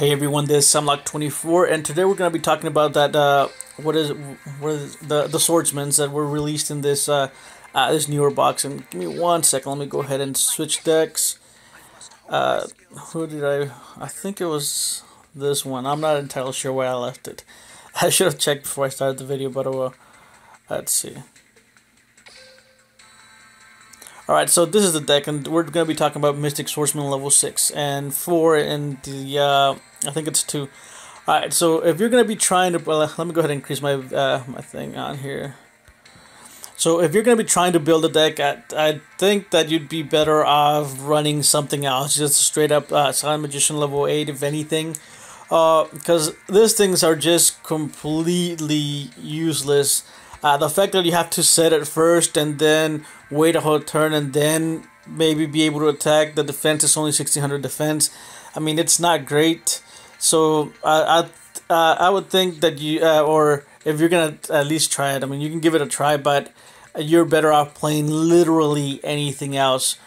Hey everyone, this is Samlock24, and today we're going to be talking about that what is the swordsmans that were released in this this newer box. And give me 1 second, let me go ahead and switch decks. Who did I think it was this one. I'm not entirely sure where I left it. I should have checked before I started the video, but let's see. Alright, so this is the deck, and we're going to be talking about Mystic Swordsman level 6 and 4 in the, I think it's 2. Alright, so if you're going to be trying to, well, let me go ahead and increase my my thing on here. So if you're going to be trying to build a deck, I think that you'd be better off running something else, just straight up Silent Magician level 8 if anything. Because these things are just completely useless. The fact that you have to set it first and then wait a whole turn and then maybe be able to attack. The defense is only 1600 defense. I mean, it's not great. So I would think that you or if you're gonna at least try it, I mean, you can give it a try, but you're better off playing literally anything else.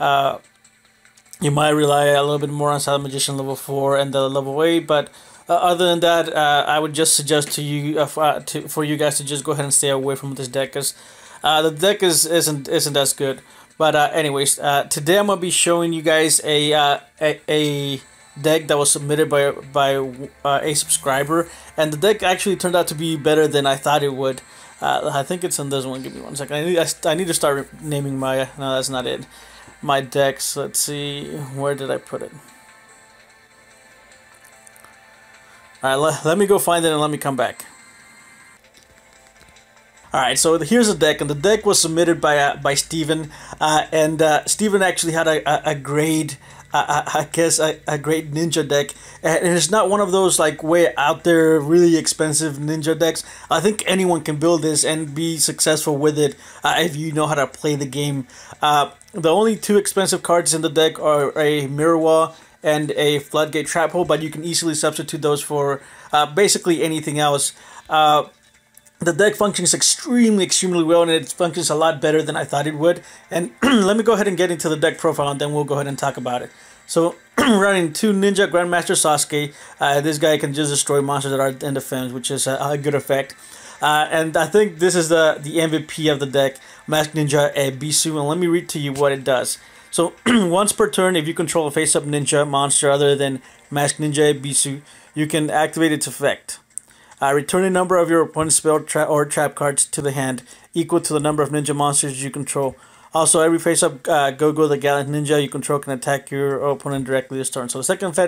You might rely a little bit more on Silent Magician level 4 and the level 8, but other than that, I would just suggest to you for you guys to just go ahead and stay away from this deck, because the deck isn't as good. But anyways, today I'm gonna be showing you guys a deck that was submitted by a subscriber, and the deck actually turned out to be better than I thought it would. I think it's in this one. Give me 1 second. I need to start naming my. No, that's not it. My decks. Let's see. Where did I put it? Alright, let me go find it and let me come back. Alright, so here's the deck, and the deck was submitted by Steven, and Steven actually had a great, I guess, a great ninja deck, and it's not one of those like way out there, really expensive ninja decks. I think anyone can build this and be successful with it if you know how to play the game. The only two expensive cards in the deck are a Mirror Wall and a Floodgate Trap Hole, but you can easily substitute those for basically anything else. The deck functions extremely well, and it functions a lot better than I thought it would. And let me go ahead and get into the deck profile, and then we'll go ahead and talk about it. So, running 2 Ninja Grandmaster Sasuke. This guy can just destroy monsters that are in defense, which is a good effect. And I think this is the MVP of the deck, Masked Ninja Ebisu, and let me read to you what it does. So, once per turn, if you control a face-up ninja monster other than Masked Ninja Ebisu, you can activate its effect. Return a number of your opponent's spell or trap cards to the hand, equal to the number of ninja monsters you control. Also, every face-up Go-Go the Gallant Ninja you control can attack your opponent directly this turn. So the second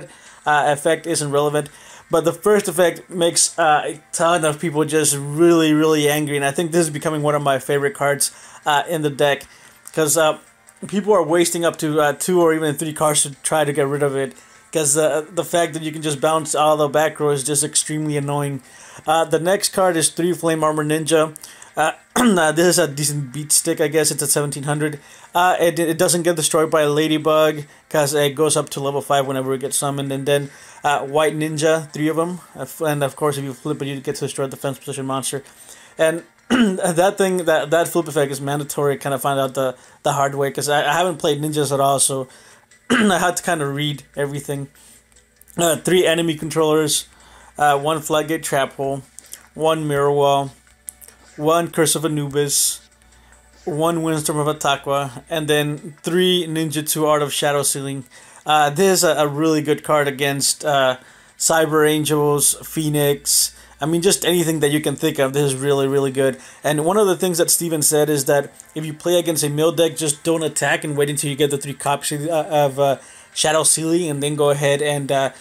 effect isn't relevant, but the first effect makes a ton of people just really angry, and I think this is becoming one of my favorite cards in the deck, because people are wasting up to 2 or even 3 cards to try to get rid of it, because the fact that you can just bounce all the back row is just extremely annoying. The next card is 3 Flame Armor Ninja. This is a decent beat stick, I guess. It's at 1700. It doesn't get destroyed by a Ladybug, because it goes up to level 5 whenever it gets summoned. And then White Ninja, 3 of them. And of course, if you flip it, you get to destroy the defense position monster. And that flip effect is mandatory. Kind of find out the hard way, because I haven't played ninjas at all, so I had to kind of read everything. 3 enemy controllers, 1 Floodgate Trap Hole, 1 Mirror Wall, 1 Curse of Anubis, 1 Windstorm of Ataqua, and then 3 Ninjutsu Art of Shadow Sealing. This is a really good card against Cyber Angels, Phoenix. I mean, just anything that you can think of. This is really good. And one of the things that Steven said is that if you play against a mill deck, just don't attack and wait until you get the 3 copies of Shadow Sealing, and then go ahead and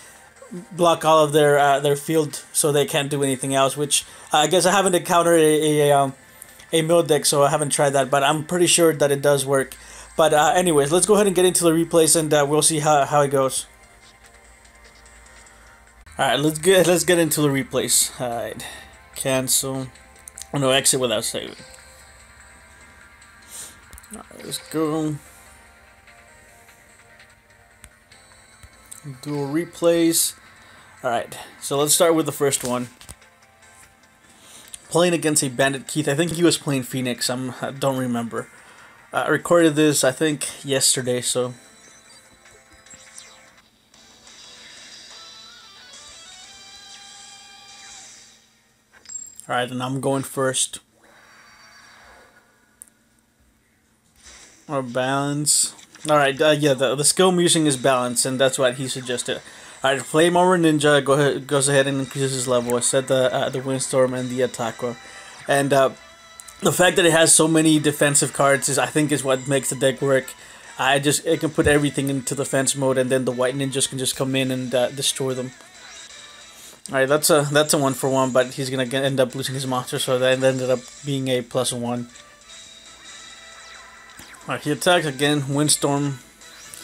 block all of their field so they can't do anything else. Which I guess I haven't encountered a mill deck, so I haven't tried that, but I'm pretty sure that it does work. But anyways, let's go ahead and get into the replays, and we'll see how it goes. Alright, let's get into the replays. Alright, cancel. Oh no, exit without saving. Alright, let's go. Dual replays. Alright, so let's start with the first one. Playing against a Bandit Keith. I think he was playing Phoenix. I don't remember. I recorded this, I think, yesterday, so Alright, and I'm going first. Or balance. Alright, yeah, the skill I'm using is balance, and that's what he suggested. Alright, Flame Armor Ninja goes ahead and increases his level. I said the Windstorm and the Ataqua. And the fact that it has so many defensive cards I think is what makes the deck work. It can put everything into defense mode, and then the white ninjas can just come in and destroy them. Alright, that's a 1-for-1, but he's gonna end up losing his monster, so that ended up being a +1. Alright, he attacks again, Windstorm,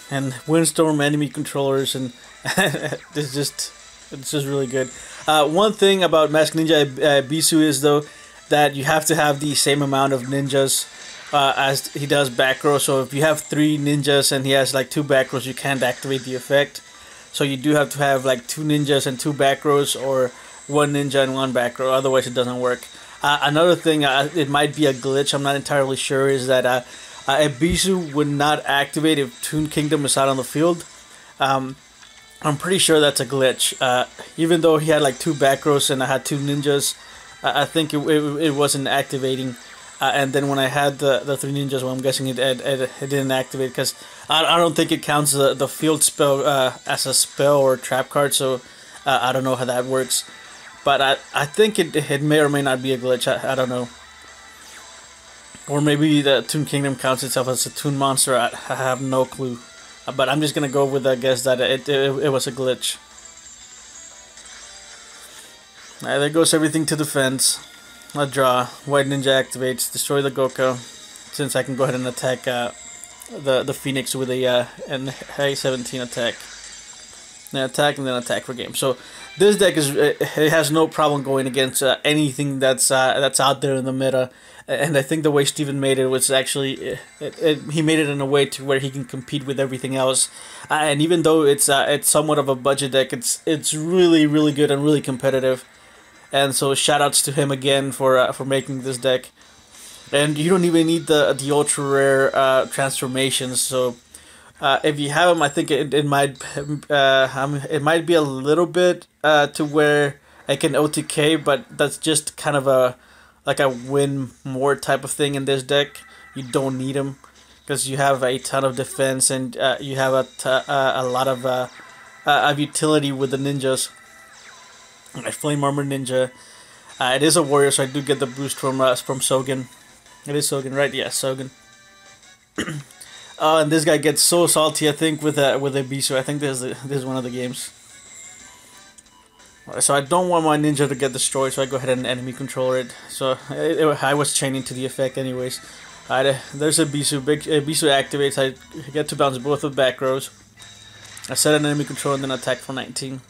and Windstorm enemy controllers, and it's just really good. One thing about Masked Ninja Ebisu is though that you have to have the same amount of ninjas as he does back row. So if you have 3 ninjas and he has like 2 back rows, you can't activate the effect. So you do have to have like 2 ninjas and 2 back rows, or 1 ninja and 1 back row. Otherwise, it doesn't work. Another thing, it might be a glitch. I'm not entirely sure. Is that Ebisu would not activate if Toon Kingdom is out on the field. I'm pretty sure that's a glitch. Even though he had like 2 back rows and I had 2 ninjas, I think it wasn't activating. And then when I had the 3 ninjas, well, I'm guessing it didn't activate, because I don't think it counts the field spell as a spell or trap card, so I don't know how that works. But I think it may or may not be a glitch, I don't know. Or maybe the Toon Kingdom counts itself as a Toon monster, I have no clue. But I'm just gonna go with the guess that it was a glitch. Alright, there goes everything to defense. A draw. White Ninja activates. Destroy the Goka. Since I can go ahead and attack the Phoenix with a A17 attack. Then attack and then attack for game. So this deck it has no problem going against anything that's out there in the meta. And I think the way Steven made it was actually he made it in a way to where he can compete with everything else. And even though it's somewhat of a budget deck, it's really good and really competitive. And so shoutouts to him again for making this deck. And you don't even need the ultra rare transformations. So if you have them, I think it might be a little bit to where I can OTK, but that's just kind of a win more type of thing in this deck. You don't need them because you have a ton of defense, and you have a lot of utility with the ninjas. My Flame Armor Ninja. It is a warrior, so I do get the boost from Sogen. It is Sogen, right? Yeah, Sogen. And this guy gets so salty, I think, with Ebisu. I think this is one of the games. So I don't want my ninja to get destroyed, so I go ahead and enemy control it. So I was chaining to the effect anyways. There's Ebisu. Ebisu activates. I get to bounce both of the back rows. I set an enemy control and then attack for 19.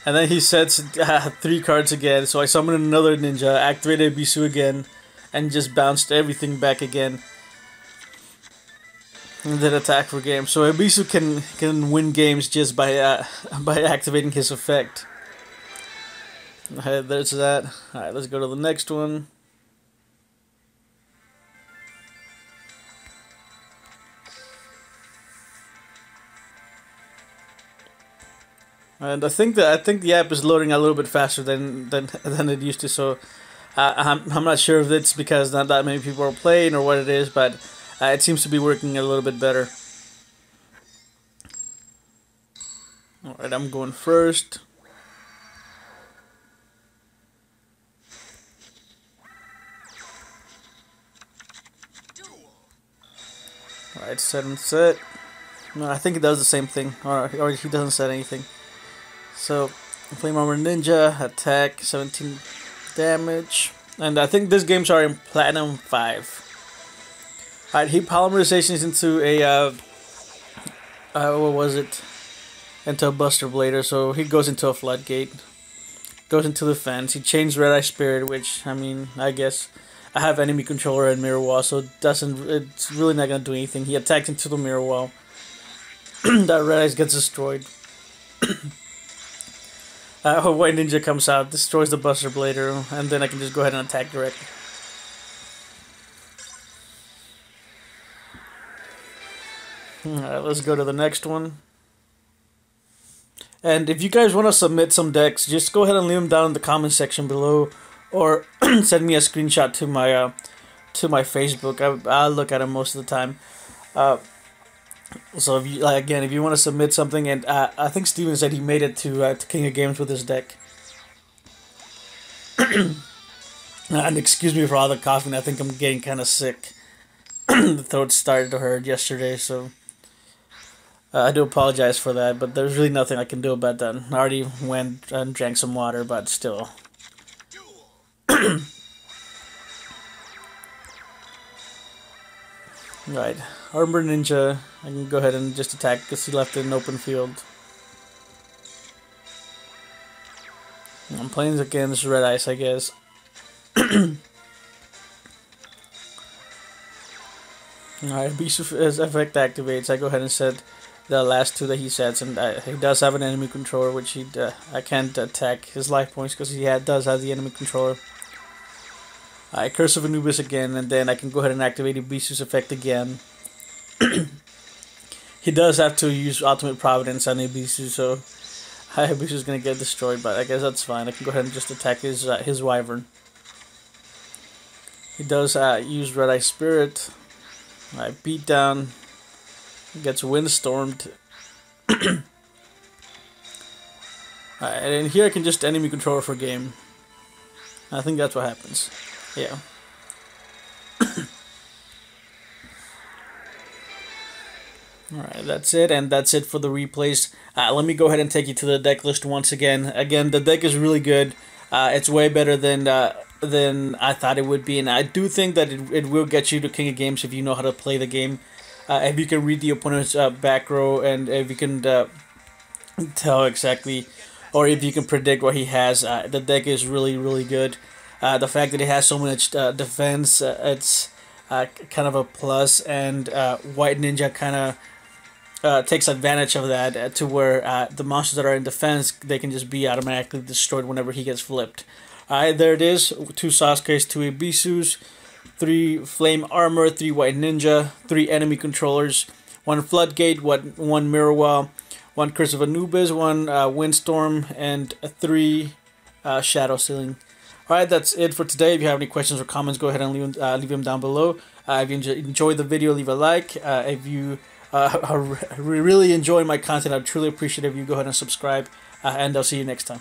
And then he sets 3 cards again, so I summon another ninja, activated Ebisu again, and just bounced everything back again. And then attack for game. So Ebisu can win games just by activating his effect. Alright, there's that. Alright, let's go to the next one. And I think the app is loading a little bit faster than it used to. So I'm not sure if it's because not that many people are playing or what it is, but it seems to be working a little bit better. All right, I'm going first. All right, set and set. No, I think it does the same thing, or he doesn't set anything. So, Flame Armor Ninja, attack, 17 damage. And I think these games are in Platinum 5. Alright, he polymerizations into a, what was it? Into a Buster Blader, so he goes into a Floodgate. Goes into the fence. He chains Red Eye Spirit, which, I mean, I guess I have enemy controller and mirror wall, so it's really not going to do anything. He attacks into the mirror wall. That Red Eyes gets destroyed. White Ninja comes out, destroys the Buster Blader, and then I can just go ahead and attack directly. Alright, let's go to the next one. And if you guys want to submit some decks, just go ahead and leave them down in the comment section below, or send me a screenshot to my Facebook. I look at them most of the time. So if you again, if you want to submit something, and I think Steven said he made it to King of Games with his deck. And excuse me for all the coughing. I think I'm getting kind of sick. The throat started to hurt yesterday, so I do apologize for that. But there's really nothing I can do about that. I already went and drank some water, but still. Right, Armor Ninja. I can go ahead and just attack because he left it in open field. I'm playing against Red Ice, I guess. Alright, Ebisu effect activates. I go ahead and set the last two that he sets, and he does have an enemy controller, which I can't attack his life points because he does have the enemy controller. Curse of Anubis again, and then I can go ahead and activate Ebisu's effect again. He does have to use Ultimate Providence on Ebisu, so Ebisu's gonna get destroyed, but I guess that's fine. I can go ahead and just attack his Wyvern. He does use Red Eye Spirit. Beat down. Gets Windstormed. And here I can just enemy controller for game. I think that's what happens. Yeah. Alright, that's it, and that's it for the replays. Let me go ahead and take you to the deck list once again. Again, the deck is really good. It's way better than I thought it would be, and I do think that it will get you to King of Games if you know how to play the game. If you can read the opponent's back row, and if you can tell exactly, or if you can predict what he has, the deck is really, really good. The fact that it has so much defense, it's kind of a plus, and White Ninja kind of takes advantage of that to where the monsters that are in defense, they can just be automatically destroyed whenever he gets flipped. Alright, there it is. 2 Sasuke's, 2 Ebisus, 3 Flame Armor, 3 White Ninja, 3 enemy controllers, 1 Floodgate, 1 Mirror Wall, 1 Curse of Anubis, 1 Windstorm, and 3 Shadow Ceiling. Alright, that's it for today. If you have any questions or comments, go ahead and leave them down below. If you enjoyed the video, leave a like. If you are really enjoying my content, I'd truly appreciate it if you go ahead and subscribe. And I'll see you next time.